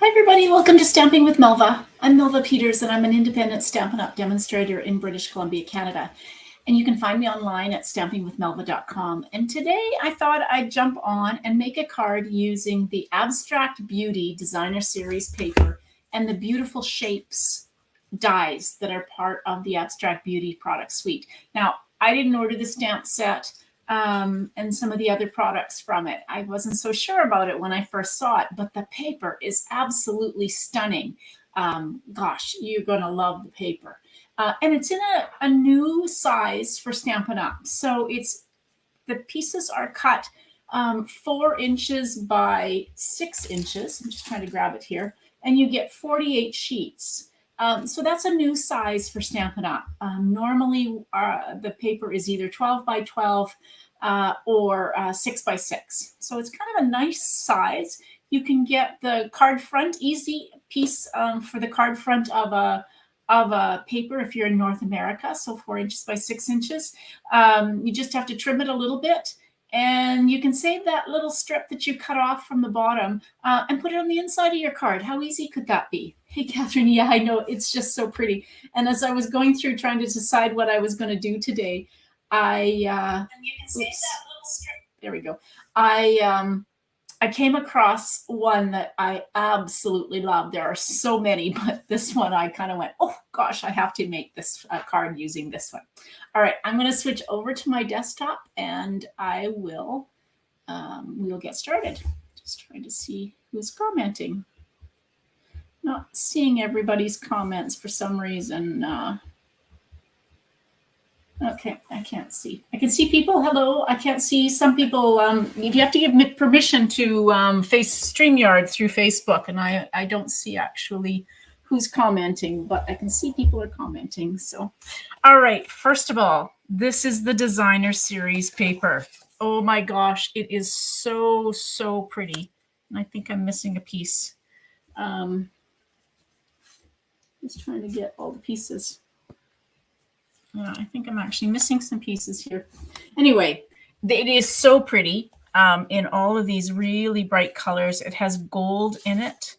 Hi everybody, welcome to Stamping with Melva. I'm Melva Peters and I'm an independent Stampin' Up! Demonstrator in British Columbia, Canada. And you can find me online at stampingwithmelva.com. And today I thought I'd jump on and make a card using the Abstract Beauty Designer Series paper and the beautiful shapes dies that are part of the Abstract Beauty product suite. Now, I didn't order the stamp set and some of the other products from it. I wasn't so sure about it when I first saw it, but the paper is absolutely stunning. Gosh, you're going to love the paper. And it's in a new size for Stampin' Up. So the pieces are cut 4 inches by 6 inches. I'm just trying to grab it here. And you get 48 sheets. So that's a new size for Stampin' Up. Normally, the paper is either 12 by 12 or 6 by 6. So it's kind of a nice size. You can get the card front, easy piece for the card front of a paper if you're in North America, so 4 inches by 6 inches. You just have to trim it a little bit. And you can save that little strip that you cut off from the bottom and put it on the inside of your card. How easy could that be? Hey, Catherine, yeah, I know. It's just so pretty. And as I was going through trying to decide what I was going to do today, and you can save that little strip. There we go. I came across one that I absolutely love. There are so many, but this one I kind of went, oh gosh, I have to make this card using this one. All right, I'm going to switch over to my desktop and I will we'll get started. Just trying to see who's commenting. Not seeing everybody's comments for some reason. Okay, I can't see. I can see people. Hello. I can't see some people. You have to give me permission to StreamYard through Facebook, and I don't see actually who's commenting, but I can see people are commenting. So, all right. First of all, this is the Designer Series paper. Oh my gosh, it is so pretty. And I think I'm missing a piece. Just trying to get all the pieces. I think I'm actually missing some pieces here. Anyway, it is so pretty in all of these really bright colors. It has gold in it.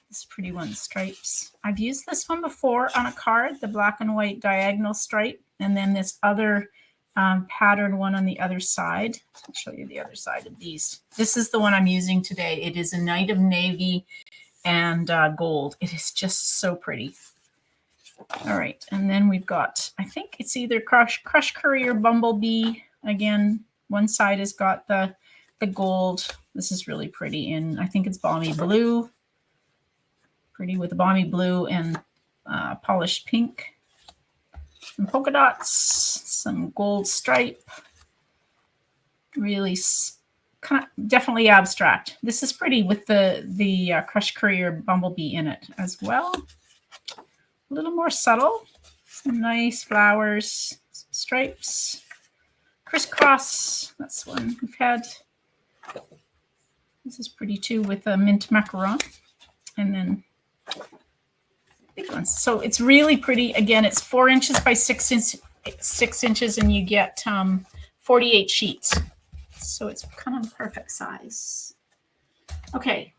This pretty one, stripes. I've used this one before on a card, the black and white diagonal stripe, and then this other pattern one on the other side. I'll show you the other side of these. This is the one I'm using today. It is a night of navy and gold. It is just so pretty. All right, and then we've got, I think it's either Crush Curry or Bumblebee. Again, one side has got the gold. This is really pretty in, I think it's Balmy Blue. Pretty with the Balmy Blue and polished pink. Some polka dots, some gold stripe. Really definitely abstract. This is pretty with the Crush Curry or Bumblebee in it as well. A little more subtle, some nice flowers, some stripes, crisscross. That's one we've had. This is pretty too with a mint macaron, and then big ones. So it's really pretty. Again, it's 4 inches by 6 inches, and you get 48 sheets. So it's kind of perfect size. Okay,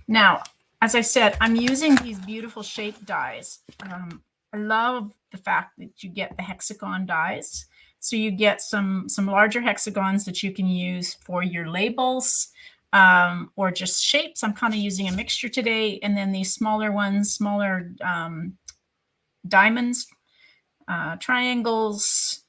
now, as I said, I'm using these beautiful shape dies. I love the fact that you get the hexagon dies. So you get some larger hexagons that you can use for your labels or just shapes. I'm kind of using a mixture today. And then these smaller ones, smaller diamonds, triangles,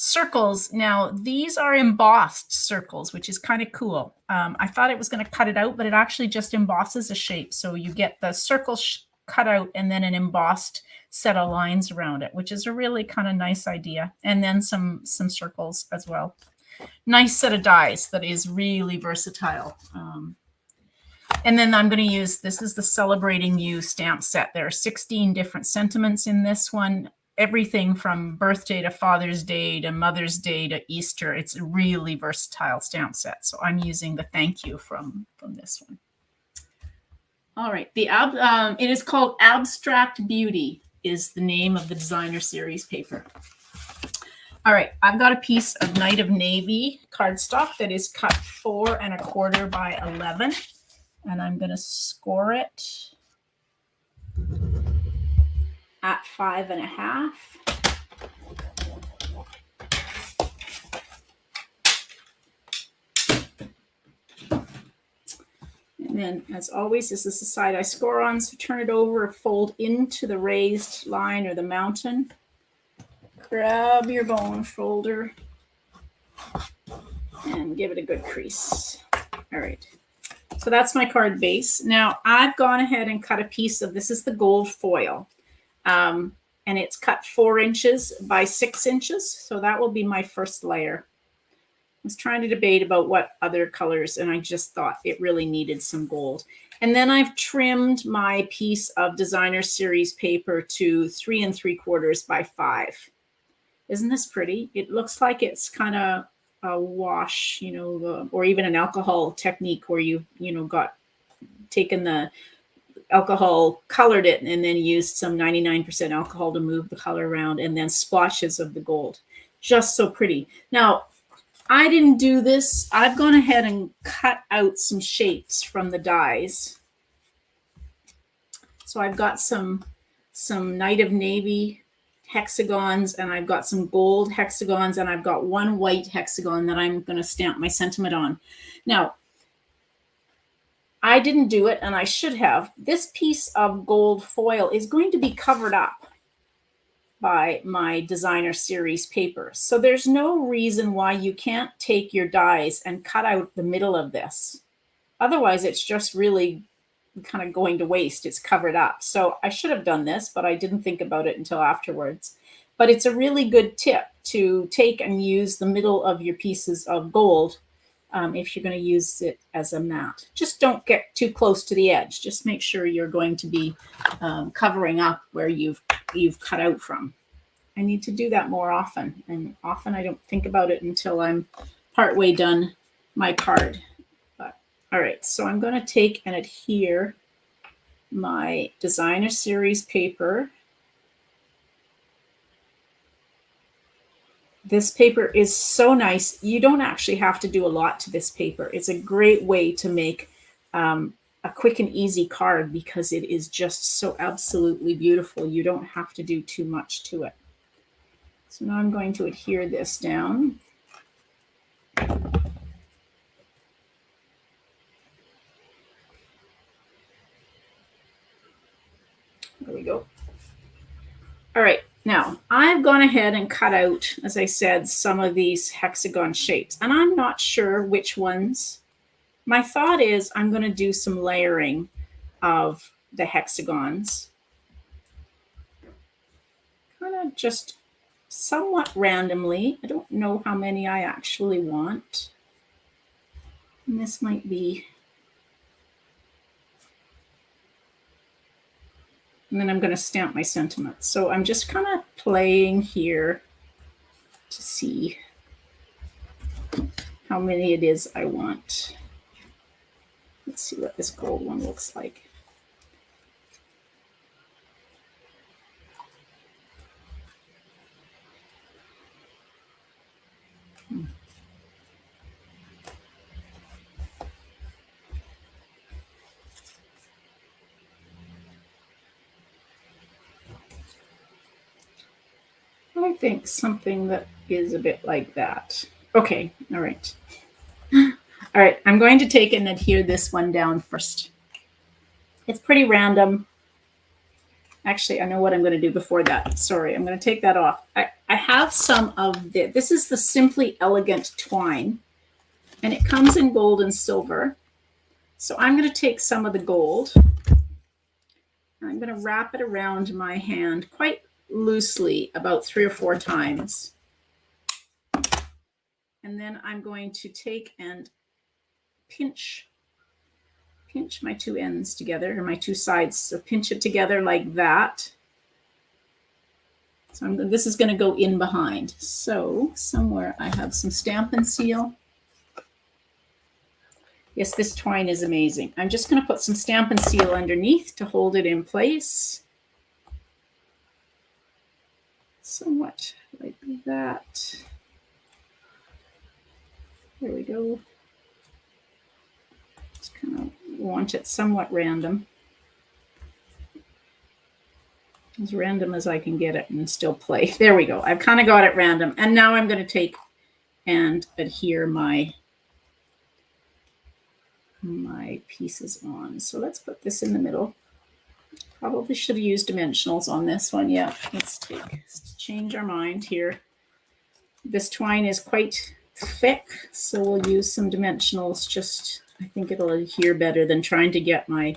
circles. Now, these are embossed circles, which is kind of cool. I thought it was going to cut it out, but it actually just embosses a shape. So you get the circle cut out and then an embossed set of lines around it, which is a really kind of nice idea. And then some circles as well. Nice set of dies that is really versatile. And then I'm going to use, this is the Celebrating You stamp set. There are 16 different sentiments in this one. Everything from birthday to Father's Day to Mother's Day to Easter. It's a really versatile stamp set. So I'm using the thank you from this one. All right. It is called Abstract Beauty is the name of the Designer Series paper. All right. I've got a piece of Night of Navy cardstock that is cut 4 1/4 by 11. and I'm going to score it at 5.5. And then, as always, this is the side I score on, so turn it over, fold into the raised line or the mountain. Grab your bone folder and give it a good crease. All right. So that's my card base. Now, I've gone ahead and cut a piece of, this is the gold foil. And it's cut 4 inches by 6 inches. So that will be my first layer. I was trying to debate about what other colors, and I just thought it really needed some gold. And then I've trimmed my piece of designer series paper to 3 3/4 by 5. Isn't this pretty? It looks like it's kind of a wash, you know, or even an alcohol technique where you got taken the alcohol, colored it, and then used some 99% alcohol to move the color around, and then splotches of the gold. Just so pretty. Now, I didn't do this. I've gone ahead and cut out some shapes from the dies. So I've got some Night of Navy hexagons, and I've got some gold hexagons, and I've got one white hexagon that I'm going to stamp my sentiment on. Now, I didn't do it, and I should have. This piece of gold foil is going to be covered up by my designer series paper. So there's no reason why you can't take your dies and cut out the middle of this. Otherwise, it's just really kind of going to waste. It's covered up. So I should have done this, but I didn't think about it until afterwards. But it's a really good tip to take and use the middle of your pieces of gold if you're going to use it as a mat. Just don't get too close to the edge. Just make sure you're going to be covering up where you've cut out from. I need to do that more often, and often I don't think about it until I'm partway done my card. But all right, so I'm going to take and adhere my designer series paper. This paper is so nice. You don't actually have to do a lot to this paper. It's a great way to make a quick and easy card because it is just so absolutely beautiful. You don't have to do too much to it. So now I'm going to adhere this down. There we go. All right, now I've gone ahead and cut out, as I said, some of these hexagon shapes, and I'm not sure which ones. My thought is I'm going to do some layering of the hexagons, kind of just somewhat randomly. I don't know how many I actually want. And this might be, and then I'm going to stamp my sentiment. So I'm just kind of playing here to see how many it is I want. Let's see what this gold one looks like. I think something that is a bit like that. Okay, all right. All right, I'm going to take and adhere this one down first. It's pretty random. Actually, I know what I'm going to do before that. Sorry, I'm going to take that off. I have some of this is the Simply Elegant twine, and it comes in gold and silver. So I'm going to take some of the gold, and I'm going to wrap it around my hand quite loosely, about 3 or 4 times. And then I'm going to take and pinch my 2 ends together, or my 2 sides. So pinch it together like that. So this is going to go in behind. So somewhere I have some Stampin' Seal. Yes, this twine is amazing. I'm just going to put some Stampin' Seal underneath to hold it in place. Somewhat like that. There we go. Just kind of want it somewhat random. As random as I can get it and still play. There we go. I've kind of got it random. And now I'm going to take and adhere my pieces on. So let's put this in the middle. Probably should have used dimensionals on this one. Yeah, let's change our mind here. This twine is quite thick, so we'll use some dimensionals. Just, I think it'll adhere better than trying to get my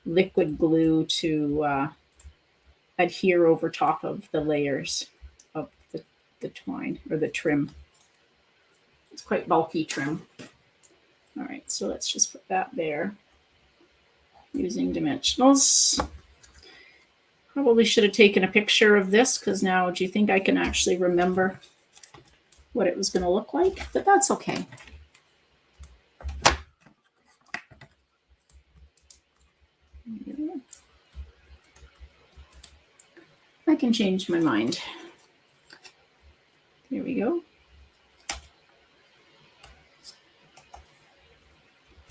liquid glue to adhere over top of the layers of the twine or the trim. It's quite bulky trim. All right, so let's just put that there using dimensionals. Probably should have taken a picture of this, because now do you think I can actually remember what it was going to look like? But that's okay. I can change my mind. There we go.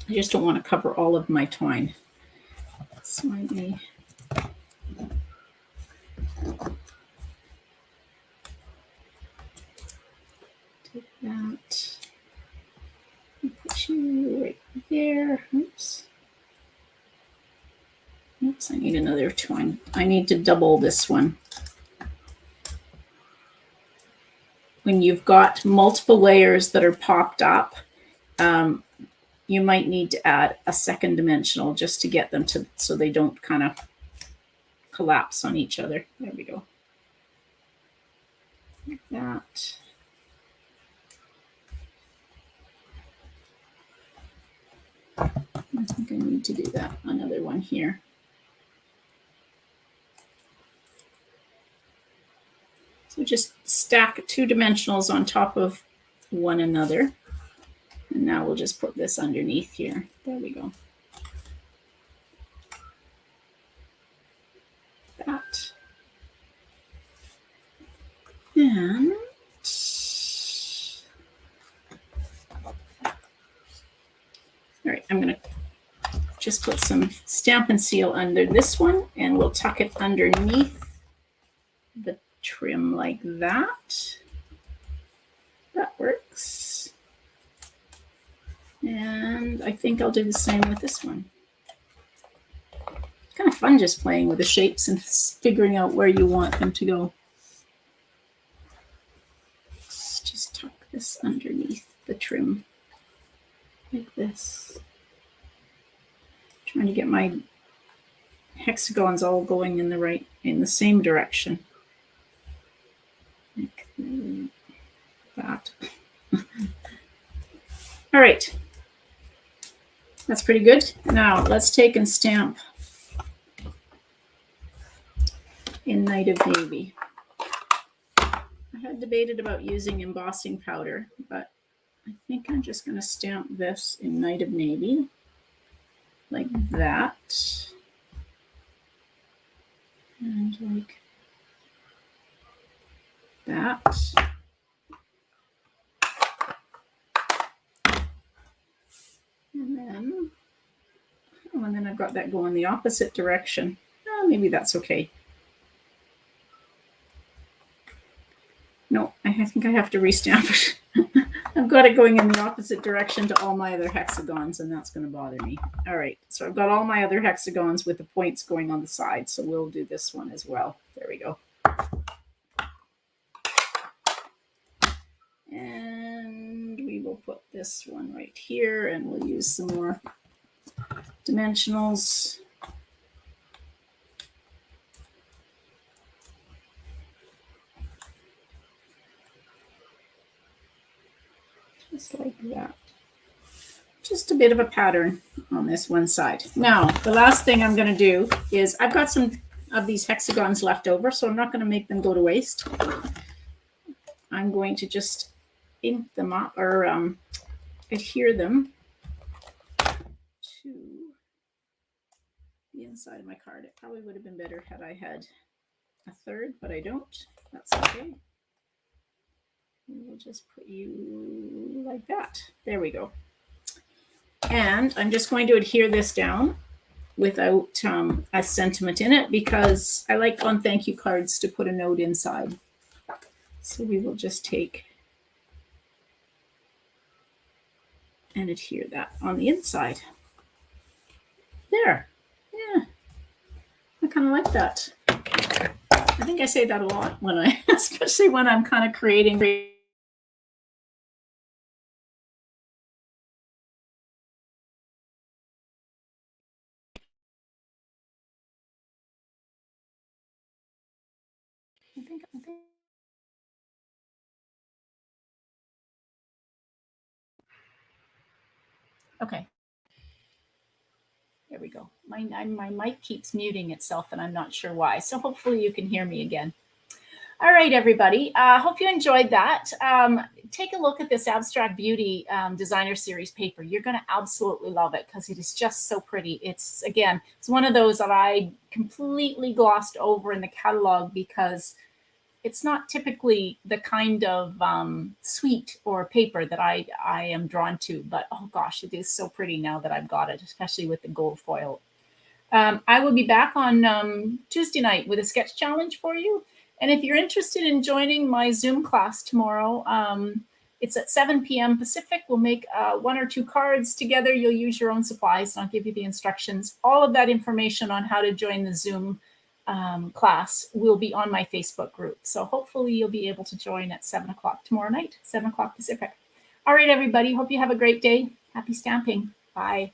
I just don't want to cover all of my twine. So I may take that and put you right there. Oops. Oops, I need another twine. I need to double this one. When you've got multiple layers that are popped up, you might need to add a second dimensional just to get them to, so they don't kind of collapse on each other. There we go. Like that. I think I need to do that. Another one here. So just stack two dimensionals on top of one another. And now we'll just put this underneath here. There we go. That. And all right, I'm going to just put some Stampin' Seal under this one, and we'll tuck it underneath the trim like that. That works. And I think I'll do the same with this one. It's kind of fun just playing with the shapes and figuring out where you want them to go. Let's just tuck this underneath the trim like this. Trying to get my hexagons all going in the same direction. Like that. All right. That's pretty good. Now let's take and stamp in Night of Navy. I had debated about using embossing powder, but I think I'm just going to stamp this in Night of Navy like that. And like that. And then I've got that going the opposite direction. Oh, maybe that's okay. No, I think I have to restamp it. I've got it going in the opposite direction to all my other hexagons, and that's going to bother me. All right, so I've got all my other hexagons with the points going on the side, so we'll do this one as well. There we go. And we will put this one right here, and we'll use some more dimensionals. Just like that. Just a bit of a pattern on this one side. Now, the last thing I'm going to do is I've got some of these hexagons left over, so I'm not going to make them go to waste. I'm going to just ink them up or adhere them to the inside of my card. It probably would have been better had I had a third, but I don't. That's okay. And we'll just put you like that. There we go. And I'm just going to adhere this down without a sentiment in it, because I like on thank you cards to put a note inside. So we will just take and adhere that on the inside. There. Yeah. I kind of like that. I think I say that a lot when I, especially when I'm kind of creating. I think. Okay. There we go. My mic keeps muting itself, and I'm not sure why. So hopefully you can hear me again. All right, everybody. Hope you enjoyed that. Take a look at this Abstract Beauty Designer Series paper. You're going to absolutely love it because it is just so pretty. It's one of those that I completely glossed over in the catalog because it's not typically the kind of suite or paper that I am drawn to. But oh gosh, it is so pretty now that I've got it, especially with the gold foil. I will be back on Tuesday night with a sketch challenge for you. And if you're interested in joining my Zoom class tomorrow, it's at 7 p.m. Pacific. We'll make 1 or 2 cards together. You'll use your own supplies, and I'll give you the instructions. All of that information on how to join the Zoom class will be on my Facebook group. So hopefully you'll be able to join at 7 o'clock tomorrow night, 7 o'clock Pacific. All right, everybody. Hope you have a great day. Happy stamping. Bye.